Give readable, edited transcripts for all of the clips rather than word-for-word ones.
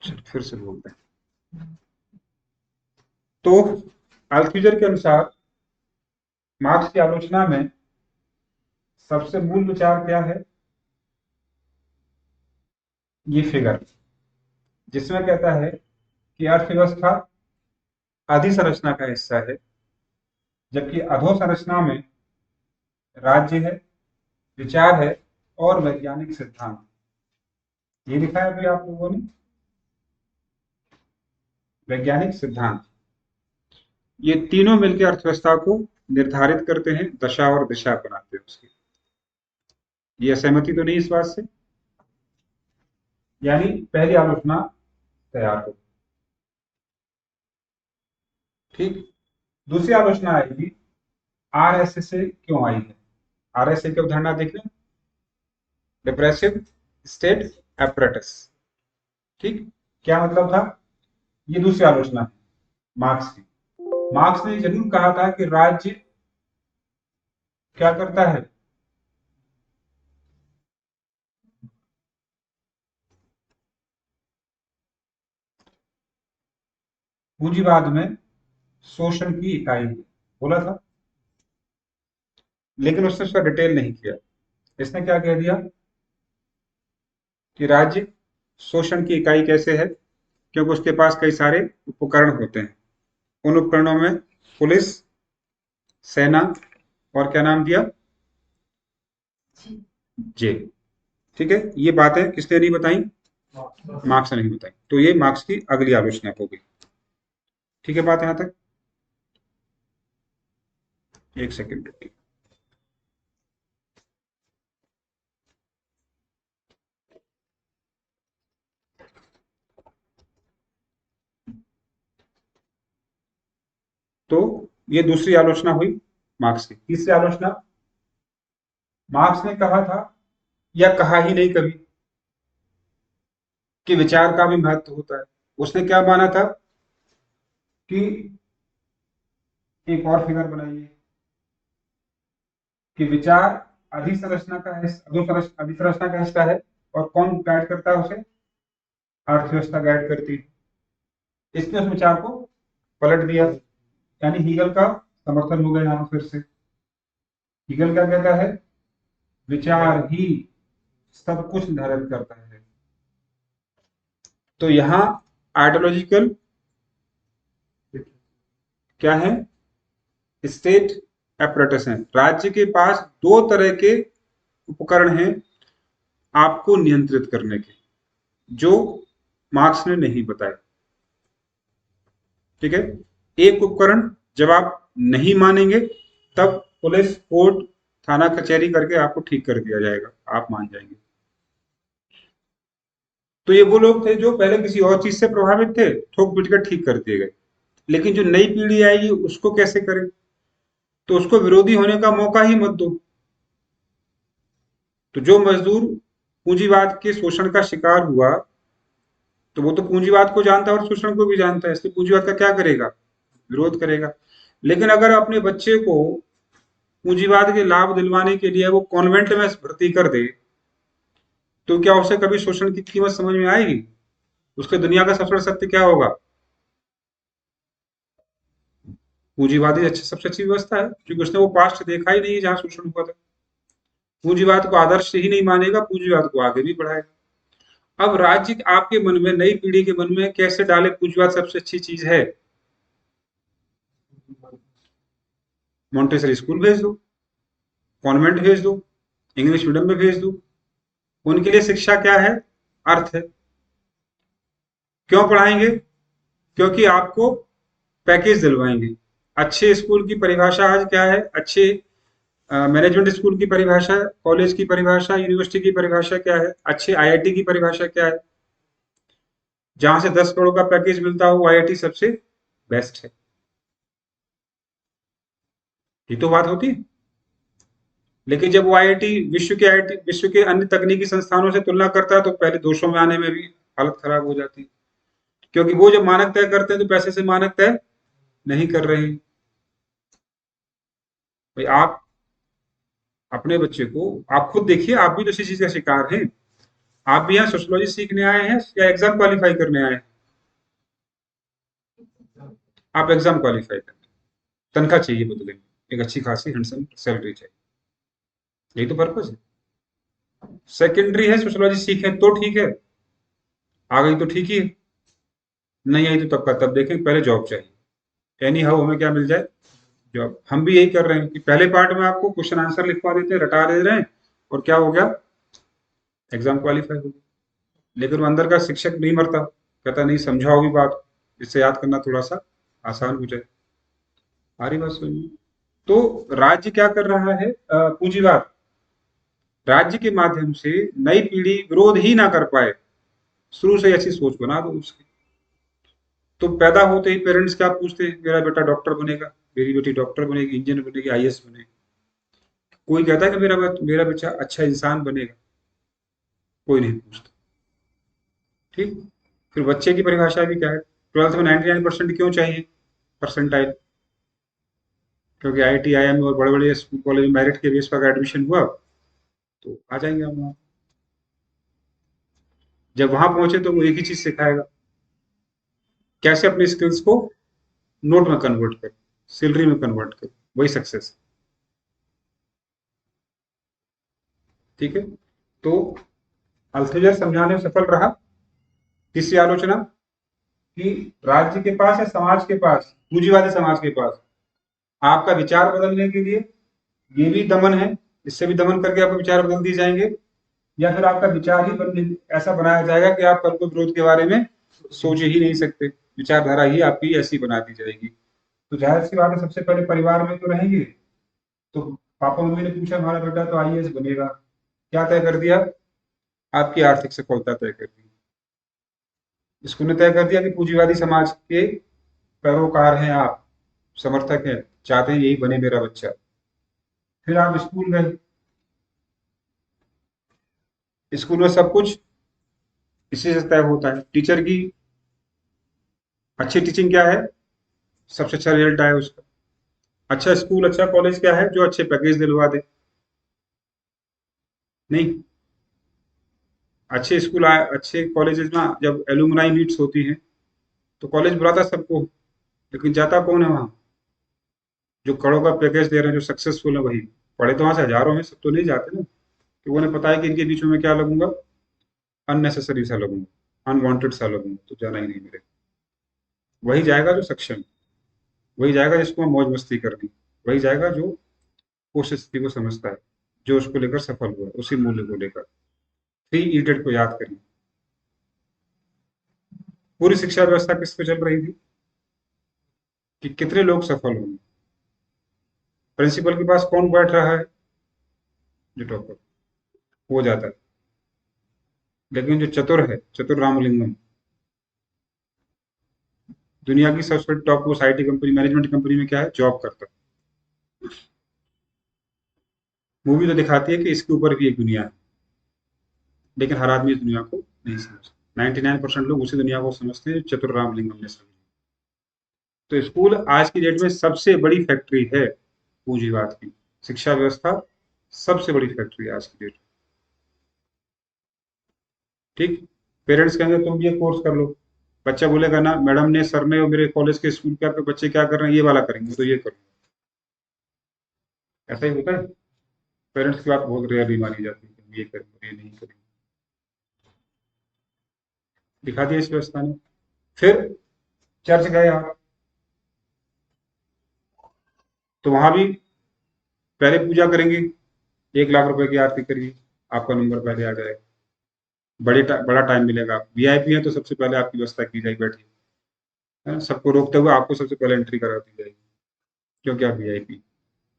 फिर से बोलते हैं। तो अल्थुइजर के अनुसार मार्क्स की आलोचना में सबसे मूल विचार क्या है? ये फिगर, जिसमें कहता है कि अर्थव्यवस्था अधिसंरचना का हिस्सा है, जबकि अधोसंरचना में राज्य है, विचार है और वैज्ञानिक सिद्धांत। ये लिखा है अभी आप लोगों ने, वैज्ञानिक सिद्धांत। ये तीनों मिलकर अर्थव्यवस्था को निर्धारित करते हैं, दशा और दिशा बनाते हैं उसकी। ये असहमति तो नहीं इस बात से? यानी पहली आलोचना तैयार हो। ठीक। दूसरी आलोचना आएगी आरएसए क्यों आई है। आरएसए की अवधारणा देख लें, रिप्रेसिव स्टेट एपरेटस। ठीक, क्या मतलब था? ये दूसरी आलोचना है मार्क्स की। मार्क्स ने जरूर कहा था कि राज्य क्या करता है, पूंजीवाद में शोषण की इकाई है, बोला था। लेकिन उसने उसका डिटेल नहीं किया। इसने क्या कह दिया कि राज्य शोषण की इकाई कैसे है, क्योंकि उसके पास कई सारे उपकरण होते हैं। उन उपकरणों में पुलिस, सेना और क्या नाम दिया, जेल। ठीक है, ये बातें किसने नहीं बताई? मार्क्स ने नहीं बताई। तो ये मार्क्स की अगली आलोचना हो गई। ठीक है, बात यहां तक? एक सेकेंड रुकिए। तो ये दूसरी आलोचना हुई मार्क्स की। तीसरी आलोचना, मार्क्स ने कहा था, या कहा ही नहीं कभी, कि विचार का भी महत्व होता है। उसने क्या माना था कि, एक और फिगर बनाइए, कि विचार अधिसंरचना का अधिसंरचना का हिस्सा है, और कौन गाइड करता है उसे? अर्थव्यवस्था गाइड करती है। इसने उस विचार को पलट दिया, यानी हीगल का समर्थन हो गया यहां फिर से। हीगल क्या कहता है? विचार ही सब कुछ निर्धारित करता है। तो यहां आइडियोलॉजिकल क्या है? स्टेट एपरेटस है। राज्य के पास दो तरह के उपकरण हैं आपको नियंत्रित करने के, जो मार्क्स ने नहीं बताए। ठीक है, एक उपकरण, जब आप नहीं मानेंगे तब पुलिस, कोर्ट, थाना कचहरी करके आपको ठीक कर दिया जाएगा, आप मान जाएंगे। तो ये वो लोग थे जो पहले किसी और चीज से प्रभावित थे, ठोक पीट कर ठीक कर दिए गए। लेकिन जो नई पीढ़ी आएगी उसको कैसे करें? तो उसको विरोधी होने का मौका ही मत दो। तो जो मजदूर पूंजीवाद के शोषण का शिकार हुआ, तो वो तो पूंजीवाद को जानता है और शोषण को भी जानता है, इसलिए पूंजीवाद का क्या करेगा? विरोध करेगा। लेकिन अगर अपने बच्चे को पूंजीवाद के लाभ दिलवाने के लिए वो कॉन्वेंट में भर्ती कर दे, तो क्या उसे कभी शोषण की कीमत समझ में आएगी? उसके दुनिया का सबसे बड़ा सत्य क्या होगा? पूंजीवादी अच्छी, सबसे अच्छी व्यवस्था है, क्योंकि उसने वो पास्ट देखा ही नहीं है जहां शोषण हुआ था। पूंजीवाद को आदर्श ही नहीं मानेगा, पूंजीवाद को आगे भी बढ़ाएगा। अब राज्य आपके मन में, नई पीढ़ी के मन में कैसे डाले पूंजीवाद सबसे अच्छी चीज है? मॉन्टेसरी स्कूल भेज दो, कॉन्वेंट भेज दो, इंग्लिश मीडियम में भेज दो। उनके लिए शिक्षा क्या है? अर्थ है। क्यों पढ़ाएंगे? क्योंकि आपको पैकेज दिलवाएंगे। अच्छे स्कूल की परिभाषा आज क्या है? अच्छे मैनेजमेंट स्कूल की परिभाषा, कॉलेज की परिभाषा, यूनिवर्सिटी की परिभाषा क्या है? अच्छे आईआईटी की परिभाषा क्या है? जहां से 10 करोड़ का पैकेज मिलता हो, आईआईटी सबसे बेस्ट है। ये तो बात होती है। लेकिन जब वो आईआईटी विश्व के अन्य तकनीकी संस्थानों से तुलना करता है, तो पहले 200 में आने में भी हालत खराब हो जाती है। क्योंकि वो जब मानक तय करते हैं तो पैसे से मानक तय नहीं कर रहे हैं। भाई आप अपने बच्चे को, आप खुद देखिए, आप भी तो इसी चीज का शिकार हैं। आप भी यहाँ सोशियोलॉजी सीखने आए हैं या एग्जाम क्वालिफाई करने आए हैं? आप एग्जाम क्वालिफाई करने, तनख्वाह चाहिए बदले में, एक अच्छी खासी हैंडसम सैलरी चाहिए, यही तो पर्पज है। सेकेंडरी है सोशियोलॉजी सीखें तो ठीक है, आ गई तो ठीक ही है, नहीं आई तो तब का तब देखें, पहले जॉब चाहिए। एनी हाउ हमें क्या मिल जाए, जॉब। हम भी यही कर रहे हैं कि पहले पार्ट में आपको क्वेश्चन आंसर लिखवा देते हैं, रटा दे रहे हैं, और क्या हो गया, एग्जाम क्वालिफाई हो गया। लेकिन वो अंदर का शिक्षक नहीं मरता, कहता नहीं समझाओ भी बात, इससे याद करना थोड़ा सा आसान हो जाए। आ रही बात समझ में? तो राज्य क्या कर रहा है, पूंजीवाद, राज्य के माध्यम से नई पीढ़ी विरोध ही ना कर पाए, शुरू से ऐसी सोच बना दो उसकी। तो पैदा होते ही पेरेंट्स क्या पूछते हैं, मेरा बेटा डॉक्टर बनेगा, मेरी बेटी डॉक्टर बनेगी, इंजीनियर बनेगी, आईएएस बनेगी। कोई कहता है कि मेरा बच्चा अच्छा इंसान बनेगा, कोई नहीं पूछता। ठीक। फिर बच्चे की परिभाषा भी क्या है, ट्वेल्थ में 99% क्यों चाहिए परसेंटाइल, क्योंकि आईआईटी आईआईएम और बड़े बड़े स्कूल कॉलेज में मेरिट के बेस पर एडमिशन हुआ तो आ जाएंगे हम वहाँ। जब वहां पहुंचे तो वो एक ही चीज सिखाएगा, कैसे अपने स्किल्स को नोट में कन्वर्ट कर, सैलरी में कन्वर्ट कर, वही सक्सेस। ठीक है। तो अल्थुजर समझाने में सफल रहा। तीसरी आलोचना कि राज्य के पास या समाज के पास, पूंजीवादी समाज के पास आपका विचार बदलने के लिए ये भी दमन है, इससे भी दमन करके आपके विचार बदल दिए जाएंगे, या फिर आपका विचार ही ऐसा बनाया जाएगा कि आप कल को विरोध के बारे में सोच ही नहीं सकते, विचारधारा ही आपकी ऐसी बना दी जाएगी। तो जाहिर सी बात है, सबसे पहले परिवार में तो रहेंगे। तो पापा मम्मी ने पूछा हमारा बेटा तो आईएएस बनेगा, क्या तय कर दिया, आपकी आर्थिक सफलता तय कर दी। स्कूल ने तय कर दिया कि पूंजीवादी समाज के पैरोकार हैं आप, समर्थक हैं, चाहते हैं यही बने मेरा बच्चा। फिर आप स्कूल गए, स्कूल में सब कुछ इसी से तय होता है। टीचर की अच्छी टीचिंग क्या है, सबसे अच्छा रिजल्ट आए उसका। अच्छा स्कूल अच्छा कॉलेज क्या है, जो अच्छे पैकेज दिलवा दे। नहीं, अच्छे स्कूल अच्छे कॉलेजेस में जब एलुमनाई मीट्स होती हैं तो कॉलेज बुलाता सबको, लेकिन जाता कौन है वहां, जो करोड़ों का पैकेज दे रहे हैं, जो सक्सेसफुल है वही। पढ़े तो वहां से हजारों हैं, सब तो नहीं जाते ना, कि उन्हें पता है कि इनके बीच में मैं क्या लगूंगा, अननेसेसरी सा लगूंगा, अनवांटेड सा लगूंगा, तो जाना ही नहीं मेरे। वही जाएगा जो सक्षम, वही जाएगा जिसको मौज मस्ती करनी, वही जाएगा जो उस स्थिति को समझता है, जो उसको लेकर सफल हुआ, उसी मूल्य को लेकर। थ्री इडियट को याद करिए। पूरी शिक्षा व्यवस्था किस पे चल रही थी, कि कितने लोग सफल होंगे। प्रिंसिपल के पास कौन बैठ रहा है, जो टॉपर हो जाता है। लेकिन जो चतुर है, चतुर रामलिंगम, दुनिया की सबसे top most IT company, management company में क्या है, जॉब करता है। मूवी तो दिखाती है कि इसके ऊपर भी एक दुनिया है, लेकिन हर आदमी इस दुनिया को नहीं समझता। 99% लोग उसी दुनिया को समझते हैं चतुर रामलिंगम ने समझा। तो स्कूल आज की डेट में सबसे बड़ी फैक्ट्री है पूंजीवाद की, शिक्षा व्यवस्था सबसे बड़ी फैक्ट्री है आज की डेट में। ठीक। पेरेंट्स कहेंगे तुम ये कोर्स कर लो, बच्चा बोलेगा ना मैडम ने, सर ने और मेरे कॉलेज के स्कूल के आपके बच्चे क्या कर रहे हैं, ये वाला करेंगे तो ये करूंगा। ऐसा ही होता है। पेरेंट्स की बात बहुत रेयरली मानी जाती है कि हम ये करेंगे ये नहीं करेंगे, दिखा दिया इस व्यवस्था ने। फिर चर्च गए आप, तो वहां भी पहले पूजा करेंगे, 1 लाख रुपए की आरती करिए, आपका नंबर पहले आ जाएगा, बड़ा टाइम मिलेगा। आप वीआईपी है तो सबसे पहले आपकी व्यवस्था की जाएगी, बैठिए, है ना, सबको रोकते हुए आपको सबसे पहले एंट्री करा दी जाएगी, क्योंकि आप वीआईपी,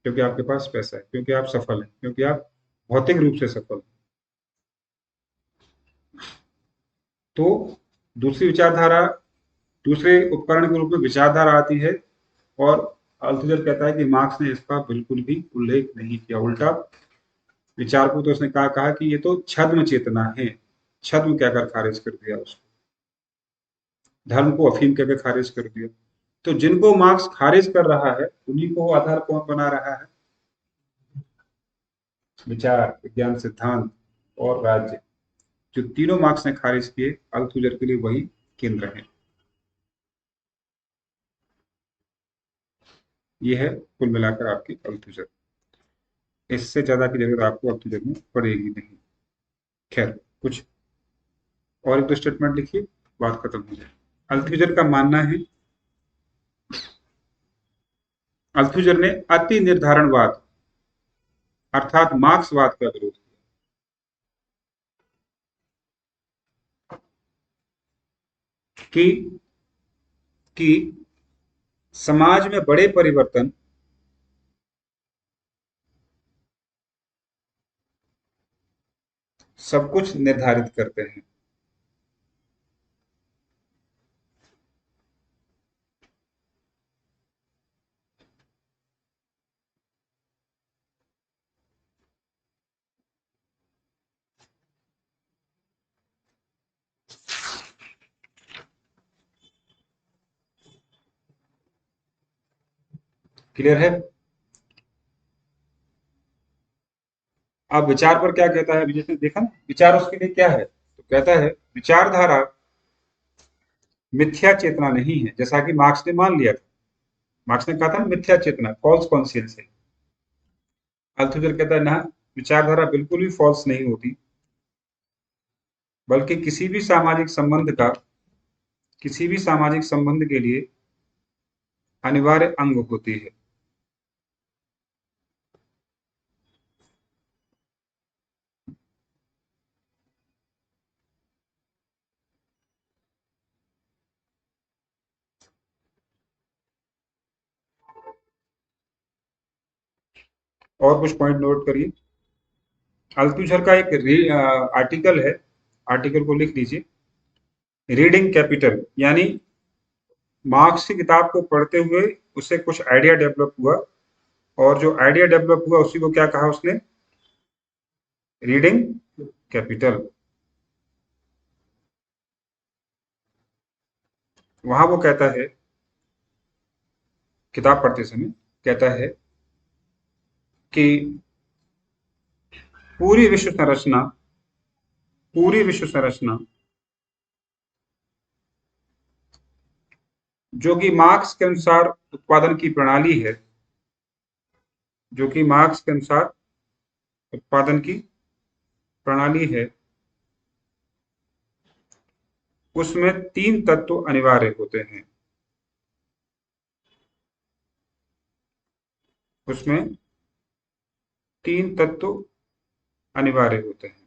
क्योंकि आपके पास पैसा है, क्योंकि आप सफल हैं, क्योंकि आप भौतिक रूप से सफल हैं। तो दूसरी विचारधारा, दूसरे उपकरण के रूप में विचारधारा आती है, और अल्थुजर कहता है कि मार्क्स ने इसका बिल्कुल भी उल्लेख नहीं किया, उल्टा विचार को तो उसने कहा कि ये तो छद्म चेतना है, छद्म कहकर खारिज कर दिया उसको, धर्म को अफीम कहकर खारिज कर दिया। तो जिनको मार्क्स खारिज कर रहा है उन्हीं को आधार कौन बना रहा है, विचार, विज्ञान सिद्धांत और राज्य, जो तीनों मार्क्स ने खारिज किए अल्थुजर के लिए वही केंद्र है। ये है कुल मिलाकर आपकी अल्थुजर। इससे ज्यादा की जरूरत आपको अल्थुजर में पड़ेगी नहीं। खैर, कुछ और एक दो स्टेटमेंट लिखिए, बात खत्म हो जाए। अल्थुजर का मानना है, अल्थुजर ने अति निर्धारणवाद अर्थात मार्क्सवाद का विरोध किया। कि कि समाज में बड़े परिवर्तन सब कुछ निर्धारित करते हैं। क्लियर है? अब विचार पर क्या कहता है, अभी जैसे देखा ना, विचार उसके लिए क्या है, तो कहता है विचारधारा मिथ्या चेतना नहीं है, जैसा कि मार्क्स ने मान लिया था। मार्क्स ने कहा था मिथ्या चेतना, फॉल्स कॉन्शियस है। अल्थुजर कहता है ना, विचारधारा बिल्कुल भी फॉल्स नहीं होती, बल्कि किसी भी सामाजिक संबंध के लिए अनिवार्य अंग होती है। और कुछ पॉइंट नोट करिए। अल्थुजर का एक आर्टिकल है, आर्टिकल को लिख लीजिए, रीडिंग कैपिटल, यानी मार्क्स की किताब को पढ़ते हुए उससे कुछ आइडिया डेवलप हुआ, और जो आइडिया डेवलप हुआ उसी को क्या कहा उसने, रीडिंग कैपिटल। वहां वो कहता है, किताब पढ़ते समय कहता है कि पूरी विश्व संरचना पूरी विश्व संरचना जो कि मार्क्स के अनुसार उत्पादन की प्रणाली है, जो कि मार्क्स के अनुसार उत्पादन की प्रणाली है, उसमें तीन तत्व अनिवार्य होते हैं। उसमें तीन तत्व अनिवार्य होते हैं।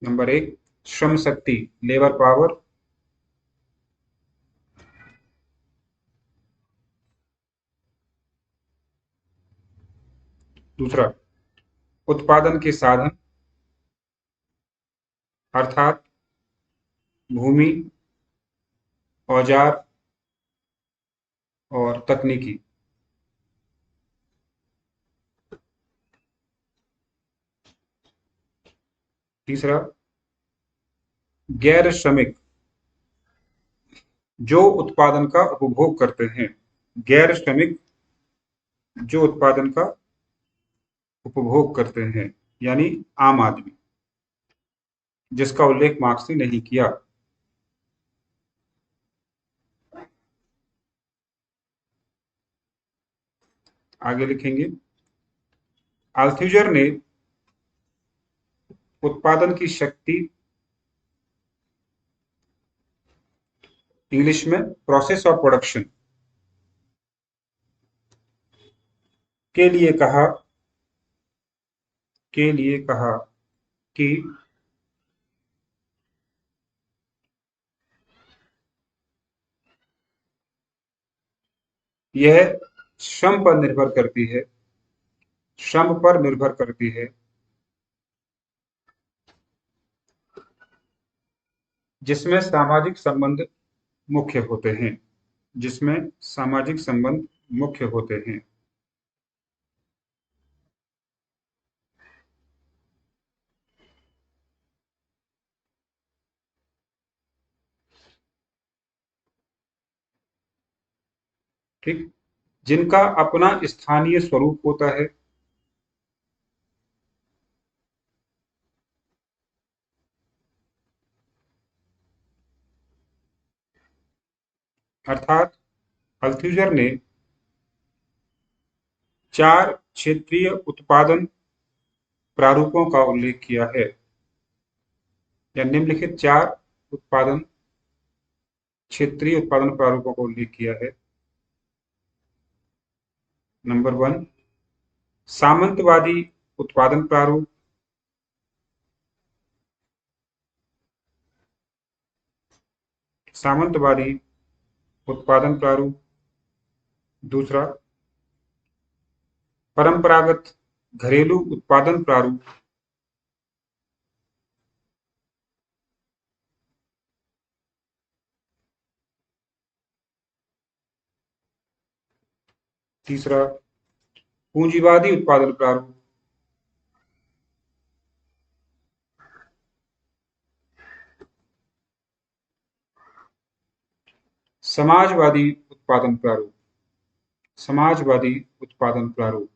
नंबर एक, श्रम शक्ति, लेबर पावर। दूसरा, उत्पादन के साधन, अर्थात भूमि, औजार और तकनीकी। तीसरा, गैर श्रमिक जो उत्पादन का उपभोग करते हैं। गैर श्रमिक जो उत्पादन का उपभोग करते हैं, यानी आम आदमी, जिसका उल्लेख मार्क्स ने नहीं किया। आगे लिखेंगे, अल्थुजर ने उत्पादन की शक्ति, इंग्लिश में प्रोसेस ऑफ प्रोडक्शन, के लिए कहा के लिए कहा कि यह श्रम पर निर्भर करती है, श्रम पर निर्भर करती है, जिसमें सामाजिक संबंध मुख्य होते हैं, जिसमें सामाजिक संबंध मुख्य होते हैं। ठीक। जिनका अपना स्थानीय स्वरूप होता है। अर्थात अल्थुजर ने 4 क्षेत्रीय उत्पादन प्रारूपों का उल्लेख किया है, या निम्नलिखित 4 उत्पादन क्षेत्रीय उत्पादन प्रारूपों का उल्लेख किया है। नंबर 1, सामंतवादी उत्पादन प्रारूप। सामंतवादी उत्पादन प्रारूप। दूसरा, परंपरागत घरेलू उत्पादन प्रारूप। तीसरा, पूंजीवादी उत्पादन प्रारूप। समाजवादी उत्पादन प्रारूप। समाजवादी उत्पादन प्रारूप।